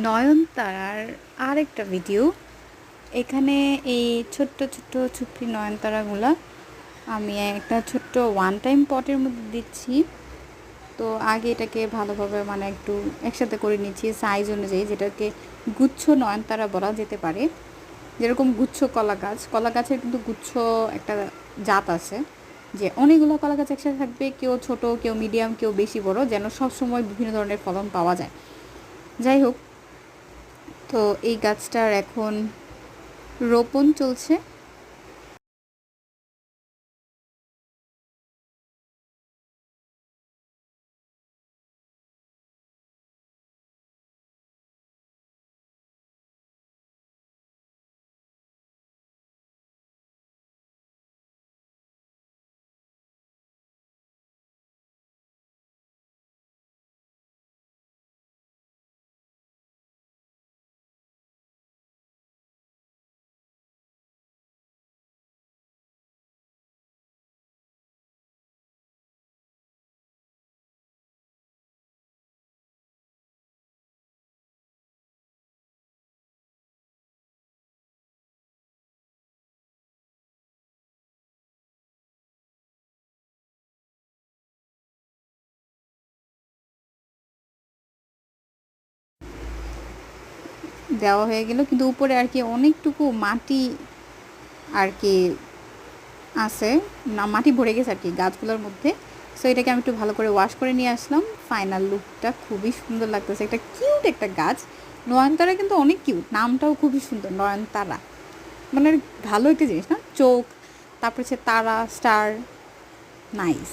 নয়নতারার আরেকটা ভিডিও। এখানে এই ছোট্ট ছোট্ট ছোট্ট নয়নতারাগুলা আমি একটা ছোট্ট ওয়ান টাইম পটের মধ্যে দিচ্ছি। তো আগে এটাকে ভালোভাবে মানে একটু একসাথে করে নিচ্ছি সাইজ অনুযায়ী, যেটাকে গুচ্ছ নয়নতারা বলা যেতে পারে। যেরকম গুচ্ছ কলা গাছ, কলা গাছের কিন্তু গুচ্ছ একটা জাত আছে, যে অনেকগুলো কলা গাছ একসাথে থাকবে, কেউ ছোট কেউ মিডিয়াম কেউ বেশি বড়, যেন সব সময় বিভিন্ন ধরনের ফলন পাওয়া যায়। যাই হোক, তো এই গাছটার এখন রোপণ চলছে। দেওয়া হয়ে গেল, কিন্তু উপরে আর কি অনেকটুকু মাটি আর কি আছে, না মাটি ভরে গেছে আর কি গাছগুলোর মধ্যে। সো এটাকে আমি একটু ভালো করে ওয়াশ করে নিয়ে আসলাম। ফাইনাল লুকটা খুবই সুন্দর লাগতেছে, একটা কিউট একটা গাছ। নয়নতারা কিন্তু অনেক কিউট, নামটাও খুবই সুন্দর, নয়নতারা মানে ভালো একটা জিনিস না, চোখ, তারপর হচ্ছে তারা, স্টার, নাইস।